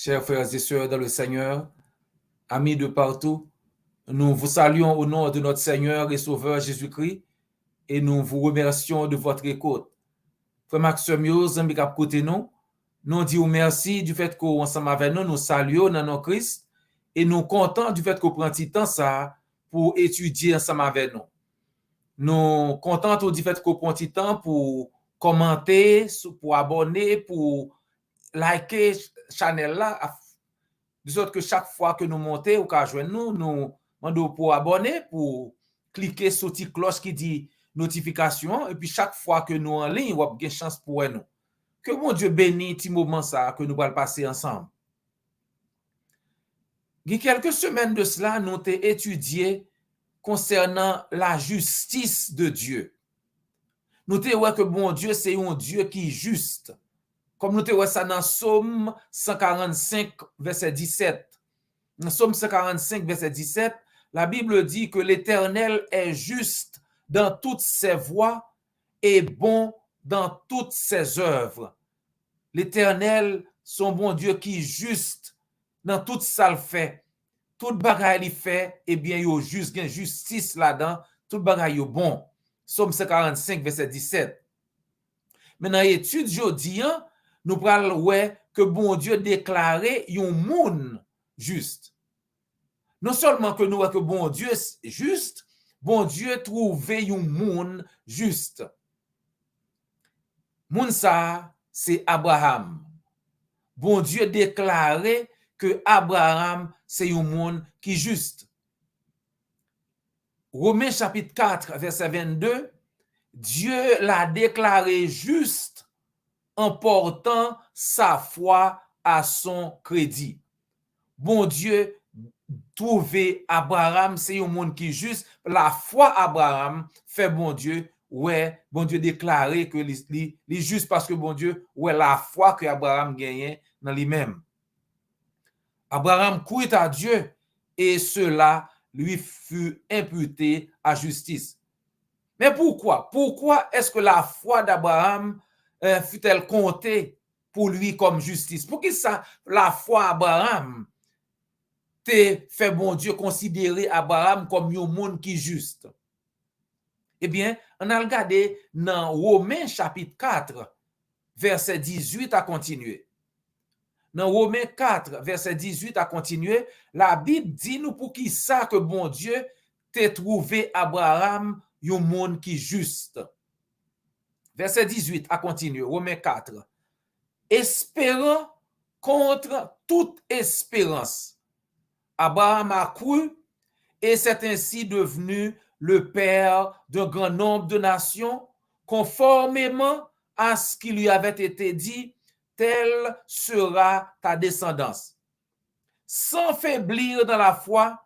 Chers frères et sœurs dans le Seigneur, amis de partout, nous vous saluons au nom de notre Seigneur et Sauveur Jésus-Christ et nous vous remercions de votre écoute. Frère Maxime, amis qui côté nous disons merci du fait qu'on ensemble avec nous saluons dans notre Christ et nous contents du fait qu'on prend du temps ça pour étudier ensemble avec nous. Nous contents du fait qu'on prend du temps pour commenter, pour abonner, pour liker channel là, de sorte que chaque fois que nous montons ou qu'à joindre nous demandons pour abonner, pour cliquer sur la petite cloche qui dit notification, et puis chaque fois que nous en ligne, vous avez une chance pour nous. Que mon Dieu bénisse petit moment ça que nous allons passer ensemble. Il y a quelques semaines de cela, nous avons étudié concernant la justice de Dieu. Nous avons vu que bon Dieu, c'est un Dieu qui est juste. Comme nous avons vu ça dans Psaume 145, verset 17. Dans Psaume 145, verset 17, la Bible dit que l'Éternel est juste dans toutes ses voies et bon dans toutes ses œuvres. L'Éternel, son bon Dieu qui est juste dans tout ça le fait. Tout bagaille il fait, eh bien, il y a juste, il y a justice là-dedans, tout bagaille est bon. Psaume 145, verset 17. Mais dans l'étude aujourd'hui, nous parlons que bon Dieu déclaré un monde juste. Non seulement que nous voyons que bon Dieu est juste, bon Dieu trouvé un monde juste. Moun ça, c'est Abraham. Bon Dieu déclaré que Abraham, c'est un monde qui est juste. Romains chapitre 4, verset 22, Dieu l'a déclaré juste en portant sa foi à son crédit. Bon Dieu trouver Abraham, c'est un monde qui est juste. La foi Abraham fait bon Dieu, ouais, bon Dieu déclaré que il est juste parce que bon Dieu, ouais, la foi que Abraham gagnait dans lui-même. Abraham croit à Dieu et cela lui fut imputé à justice. Mais pourquoi? Pourquoi est-ce que la foi d'Abraham fut-elle comptée pour lui comme justice? Pour qui ça, la foi d'Abraham te fait bon Dieu considérer Abraham comme un monde qui est juste? Eh bien, on a regardé dans Romains chapitre 4, verset 18 à continuer. Dans Romains 4, verset 18 à continuer, la Bible dit nous pour qui ça que bon Dieu t'ait trouvé Abraham un monde qui est juste. Verset 18 à continuer, Romains 4. Espérant contre toute espérance, Abraham a cru et c'est ainsi devenu le père d'un grand nombre de nations, conformément à ce qui lui avait été dit, telle sera ta descendance. Sans faiblir dans la foi,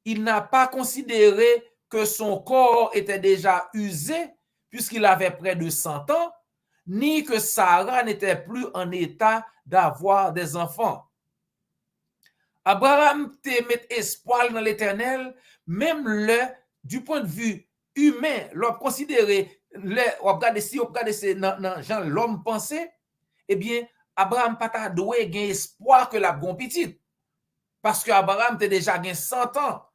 il n'a pas considéré que son corps était déjà usé, puisqu'il avait près de 100 ans, ni que Sarah n'était plus en état d'avoir des enfants. Abraham te met espoir dans l'Éternel, même du point de vue humain, l'on considéré, on regarde si on regarde dans Jean l'homme pensait, eh bien, Abraham pas ta doué gain espoir que la bon petite. Parce que Abraham te déjà gain 100 ans.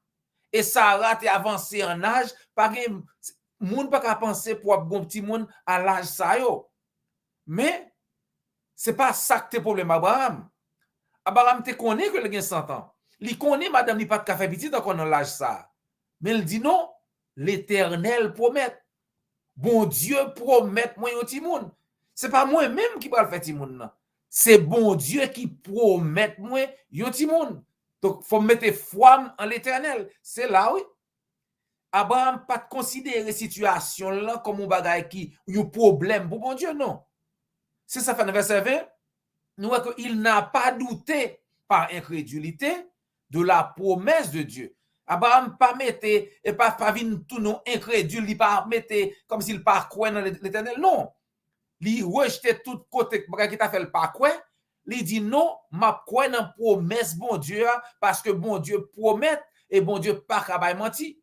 Et Sarah te avancé en âge, pas gain moun pas qu'à penser pour un bon petit monde à l'âge ça yo. Mais c'est pas ça que te problème Abraham. Abraham te connaît que le gain 100 ans. Il connaît madame ni pas de café petit dans l'âge ça. Mais il dit non, l'Éternel promet. Bon Dieu promet moi un petit monde. C'est pas moi même qui va le faire petit monde. C'est bon Dieu qui promet moi un petit monde. Donc faut mettre foi en l'Éternel. C'est là oui. Abraham pas considérer situation là comme un bagage qui un problème pour bon Dieu non. C'est ça fait dans verset 20. Nous voyons qu'il n'a pas douté par incrédulité de la promesse de Dieu. Abraham pas mettait et pas vinn tout non incrédule, il pas mettait comme s'il pas croire dans l'Éternel non. Il rejetait tout côté qui t'a fait le pas croire. Il dit non, m'a croire dans promesse bon Dieu parce que bon Dieu promet et bon Dieu pas capable mentir.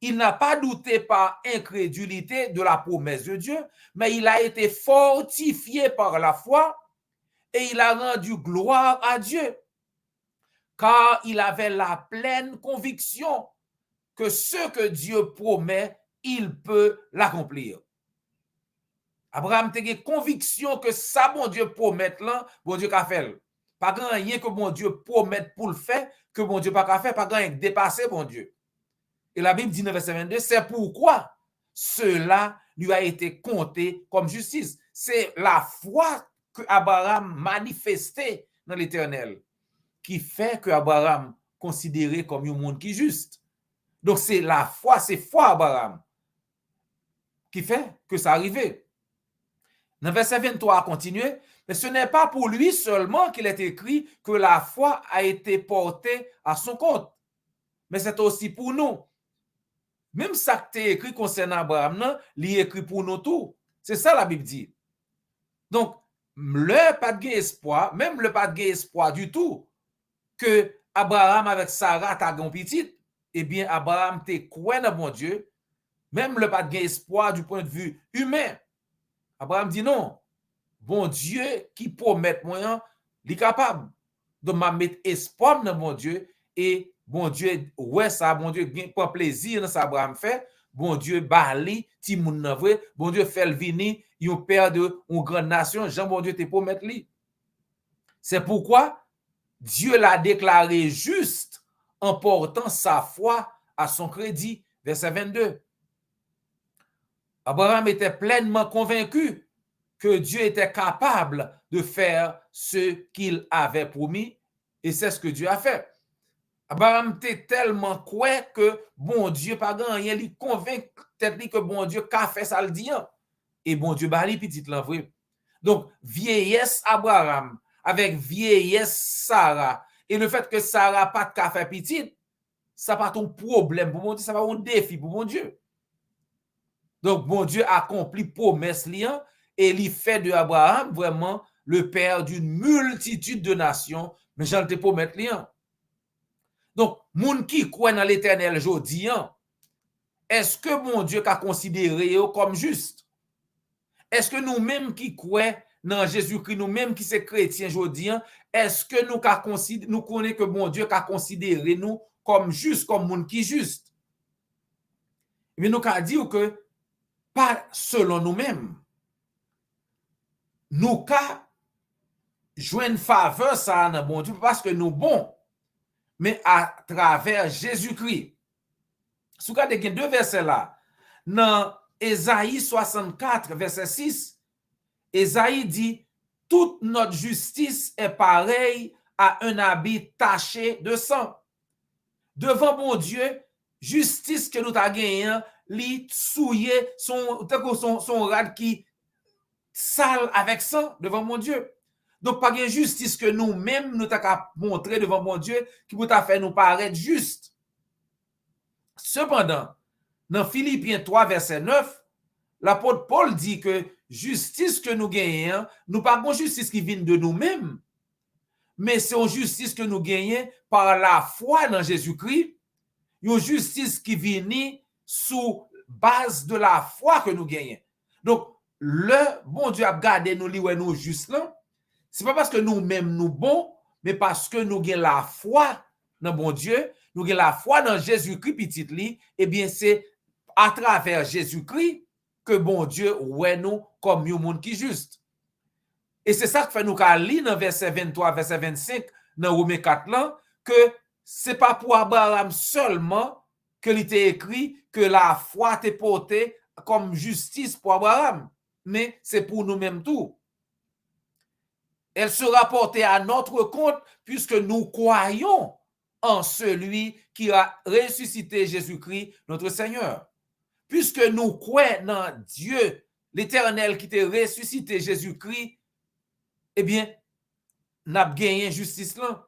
Il n'a pas douté par incrédulité de la promesse de Dieu, mais il a été fortifié par la foi et il a rendu gloire à Dieu, car il avait la pleine conviction que ce que Dieu promet, il peut l'accomplir. Abraham a conviction que ça, bon Dieu promet là, bon Dieu qu'a fait. Pas grand rien que bon Dieu promet pour le faire, que bon Dieu pas qu'a fait, pas grand rien dépasser bon Dieu. Et la Bible dit dans verset 22, c'est pourquoi cela lui a été compté comme justice. C'est la foi que Abraham manifestait dans l'Éternel qui fait que Abraham considéré comme un monde qui est juste. Donc c'est la foi, c'est foi Abraham qui fait que ça arrivait. Dans verset 23, continuer, mais ce n'est pas pour lui seulement qu'il est écrit que la foi a été portée à son compte, mais c'est aussi pour nous. Même ça que tu écrit concernant Abraham, il est écrit pour nous tout. C'est ça la Bible dit. Donc, le pas de espoir, même le pas de espoir du tout, que Abraham avec Sarah t'a gon petit, eh bien, Abraham te croit dans bon Dieu, même le pas de espoir du point de vue humain. Abraham dit non, bon Dieu qui promet moi, il est capable de mettre espoir dans bon Dieu et bon Dieu, ouais ça, bon Dieu prend plaisir dans ça Abraham fait, bon Dieu bali, ti moun nan vrai, bon Dieu fait le vini, un père de une grande nation, Jean bon Dieu te promet lui. C'est pourquoi Dieu l'a déclaré juste en portant sa foi à son crédit. Verset 22. Abraham était pleinement convaincu que Dieu était capable de faire ce qu'il avait promis et c'est ce que Dieu a fait. Abraham était tellement quoi que bon Dieu pas rien, il convainc tête que bon Dieu qu'a fait ça le dit et bon Dieu bali petite l'envoyer. Donc vieillesse Abraham avec vieillesse Sarah et le fait que Sarah pas de fait petite, ça pas ton problème pour mon Dieu, ça pas un défi pour mon Dieu. Donc bon Dieu accomplit promesse liant et il fait de Abraham vraiment le père d'une multitude de nations, mais j'en te promets liant. Donc, moun qui croit dans l'Éternel jodi, est-ce que mon Dieu a considéré comme juste? Est-ce que nous-mêmes qui croyons dans Jésus-Christ, nous-mêmes qui sommes chrétiens jodi, est-ce que nous connaissons que mon Dieu a considéré nous comme juste, comme moun qui juste? Mais nous avons dit que pas selon nous-mêmes. Nous avons joué une faveur ça dans bon Dieu parce que nous bons. Mais à travers Jésus-Christ. Si vous regardez deux versets là, dans Ésaïe 64, verset 6, Ésaïe dit, toute notre justice est pareille à un habit taché de sang. Devant mon Dieu, justice que nous avons gagné, li souillé, son rad qui sale avec sang devant mon Dieu. Donc, pas de justice que nous-mêmes nous avons montré devant mon Dieu qui peut faire nous paraître juste. Cependant, dans Philippiens 3, verset 9, l'apôtre Paul dit que justice que nous gagnons, nous pas une justice qui vient de nous-mêmes, mais c'est une justice que nous gagnons par la foi dans Jésus-Christ, une justice qui vient sous base de la foi que nous gagnons. Donc, le bon Dieu a gardé nous, nous juste là. C'est pas parce que nous-mêmes nous bons, mais parce que nous avons la foi dans bon Dieu, nous avons la foi dans Jésus-Christ petit li, et bien c'est à travers Jésus-Christ que bon Dieu ouais nous comme un monde qui juste. Et c'est ça que fait nous lire dans verset 23, verset 25 dans Romains 4 là que c'est pas pour Abraham seulement que il était écrit que la foi t'est portée comme justice pour Abraham, mais c'est pour nous-mêmes tout. Elle sera portée à notre compte puisque nous croyons en celui qui a ressuscité Jésus-Christ, notre Seigneur. Puisque nous croyons dans Dieu, l'Éternel qui t'a ressuscité Jésus-Christ, eh bien, nous avons gagné justice là.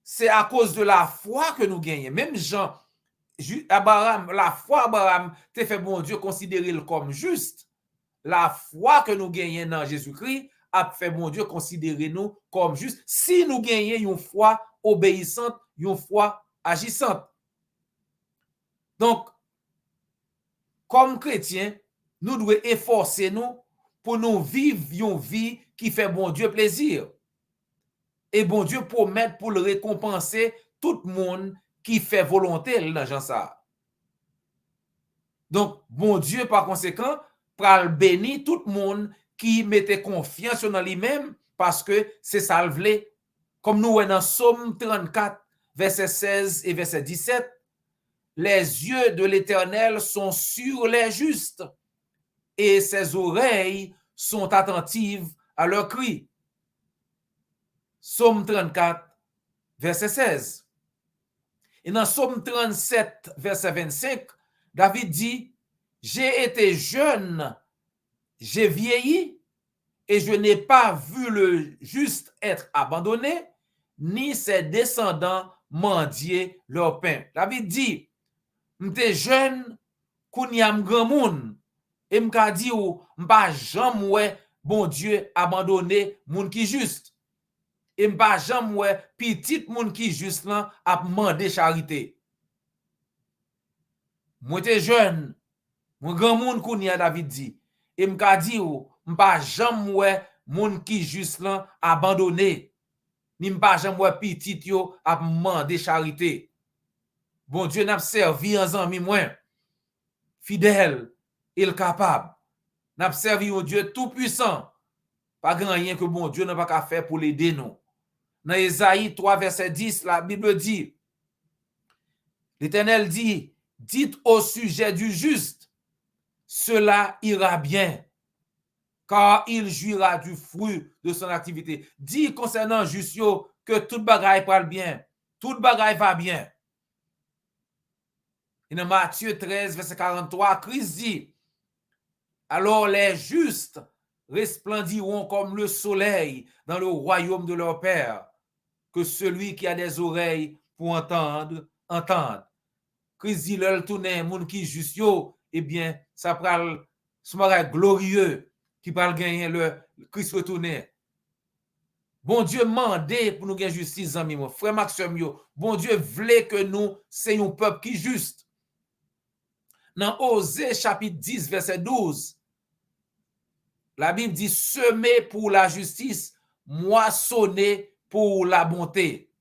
C'est à cause de la foi que nous gagnons. Même Jean, Abraham, la foi Abraham t'a fait bon Dieu considérer comme juste. La foi que nous gagnons dans Jésus-Christ a fait bon Dieu considérer nous comme juste si nous gagnons une foi obéissante, une foi agissante. Donc, comme chrétiens, nous devons efforcer nous pour nous vivre une vie qui fait bon Dieu plaisir. Et bon Dieu promet pour le récompenser tout le monde qui fait volonté dans Jean ça. Donc, bon Dieu, par conséquent, pral bénir tout le monde qui mettait confiance dans lui-même parce que c'est ça le voulait. Comme nous dans Psaume 34, verset 16 et verset 17, les yeux de l'Éternel sont sur les justes et ses oreilles sont attentives à leurs cris. Psaume 34, verset 16. Et dans Psaume 37, verset 25, David dit, j'ai été jeune, j'ai vieilli, et je n'ai pas vu le juste être abandonné, ni ses descendants mendier leur pain. David dit, m'étais jeune, kounyam grand moun, et m'ka dit ou, m'pa jam ouais, bon Dieu abandonné moun qui juste. Et m'pa jam ouais, petit moun qui juste là, a mandé charité. Moi t'es jeune, mon grand moun kounya David dit, et m'ka dit ou, m'pa jam ouais, moun qui juste là, abandonné. Ni m'pa jam ouais, petit yo, a mandé charité. Bon Dieu n'a servi en zami moins. Fidèle, il capable. N'a servi un Dieu tout puissant. Pas grand rien que bon Dieu n'a pas qu'à faire pour l'aider nous. Dans Ésaïe 3 verset 10, la Bible dit, l'Éternel dit, dites au sujet du juste, cela ira bien, car il jouira du fruit de son activité. Dit concernant juste que toute bagaille parle bien, toute bagaille va bien. Et dans Matthieu 13, verset 43, Christ dit, alors les justes resplendiront comme le soleil dans le royaume de leur Père. Que celui qui a des oreilles pour entendre, entende. Christ dit, le tourner, moun qui juste yo, eh bien, ça pral, ce glorieux qui pral gagner le Christ retourner. Bon Dieu mandé pour nous gagner justice, amis, frère Maxime yo. Bon Dieu voulait que nous, c'est un peuple qui juste. Dans Osée chapitre 10, verset 12, la Bible dit, semer pour la justice, moissonner pour la bonté.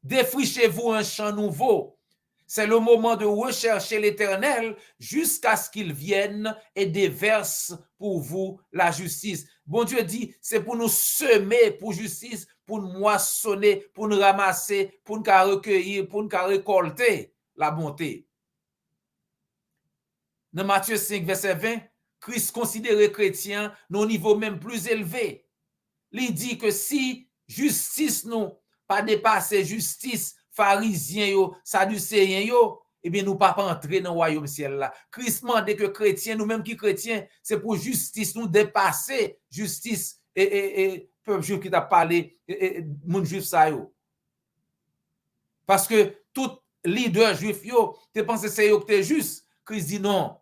Défrichez-vous un champ nouveau. C'est le moment de rechercher l'Éternel jusqu'à ce qu'il vienne et déverse pour vous la justice. Bon Dieu dit, c'est pour nous semer pour justice, pour nous moissonner, pour nous ramasser, pour nous recueillir, pour nous récolter la bonté. Dans Matthieu 5, verset 20, Christ considérait chrétien au niveau même plus élevé. Il dit que si justice nous pas dépasser justice pharisien yo, sadducéen yo, eh bien nous pas entrer dans le royaume ciel là. Christ demande que chrétiens, nous même qui chrétiens, c'est pour justice nous dépasser justice et peuple juif qui t'a parlé moun juif ça yo. Parce que tout leader juif yo, te pense c'est yo que t'es juste. Christ dit non.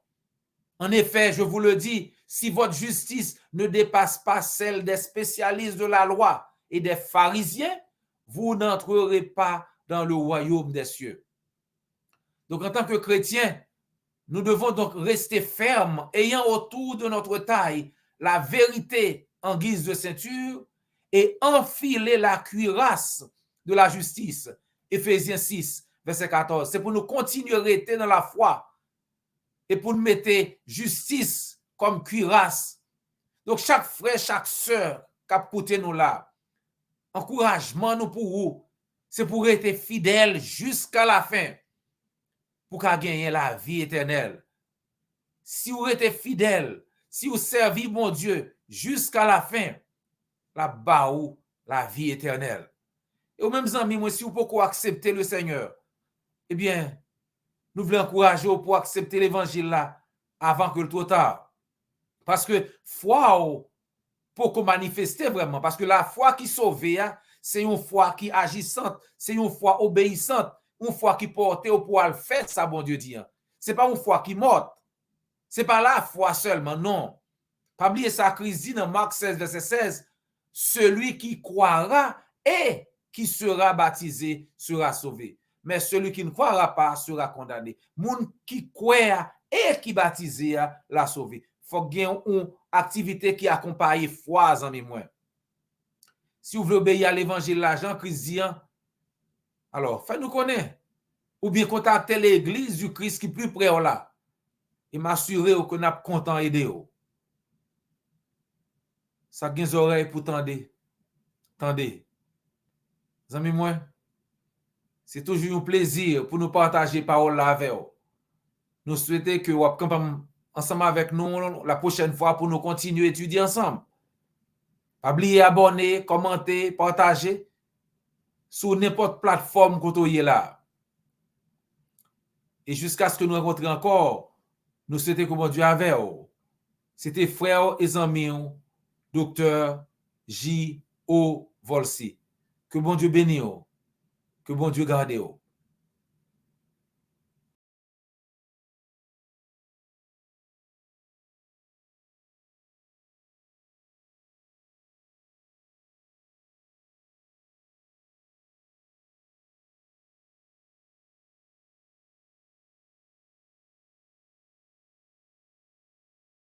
En effet, je vous le dis, si votre justice ne dépasse pas celle des spécialistes de la loi et des pharisiens, vous n'entrerez pas dans le royaume des cieux. Donc, en tant que chrétiens, nous devons donc rester fermes, ayant autour de notre taille la vérité en guise de ceinture et enfiler la cuirasse de la justice. Éphésiens 6, verset 14. C'est pour nous continuer à rester dans la foi et pour nous mettre justice comme cuirasse. Donc, chaque frère, chaque sœur qui a écouté nous là, encouragement nous pour vous, c'est pour être fidèle jusqu'à la fin, pour gagner la vie éternelle. Si vous êtes fidèle, si vous servez mon Dieu jusqu'à la fin, la baou la vie éternelle. Et aux mêmes amis, moi, si vous pouvez accepter le Seigneur, eh bien, nous voulons encourager pour accepter l'évangile là avant que le trop tard. Parce que foi pour qu'on manifeste vraiment, parce que la foi qui sauve, c'est une foi qui agissante, c'est une foi obéissante, une foi qui porte au pouvoir le faire, ça, bon Dieu dit. C'est pas une foi qui morte. C'est pas la foi seulement, non. Pas oublier ça, Christ dit dans Marc 16, verset 16, celui qui croira et qui sera baptisé sera sauvé. Mais celui qui ne croira pas sera condamné. Moun qui croit et qui baptisé la sauvé. faut gen une activité qui accompagne foi, zami moi. Si vous voulez obéir à l'évangile là, Jean-Christ dit, alors faites-nous connaître. Ou bien contacter l'église du Christ qui est plus près là. Et m'assurer que nous sommes contents d'aider. Ça gen des oreilles pour tendre. Tendez. Zami moi, c'est toujours un plaisir pour nous partager parole là avec vous. Nous souhaitons que vous soyez ensemble avec nous la prochaine fois pour nous continuer à étudier ensemble. Pas oublier abonner, commenter, partager sur n'importe plateforme que vous êtes là. Et jusqu'à ce que nous rencontrions encore, nous souhaitons que bon Dieu avec vous. C'était frère et ami, docteur J.O. Volsi. Que bon Dieu bénisse. Que bon Dieu garde.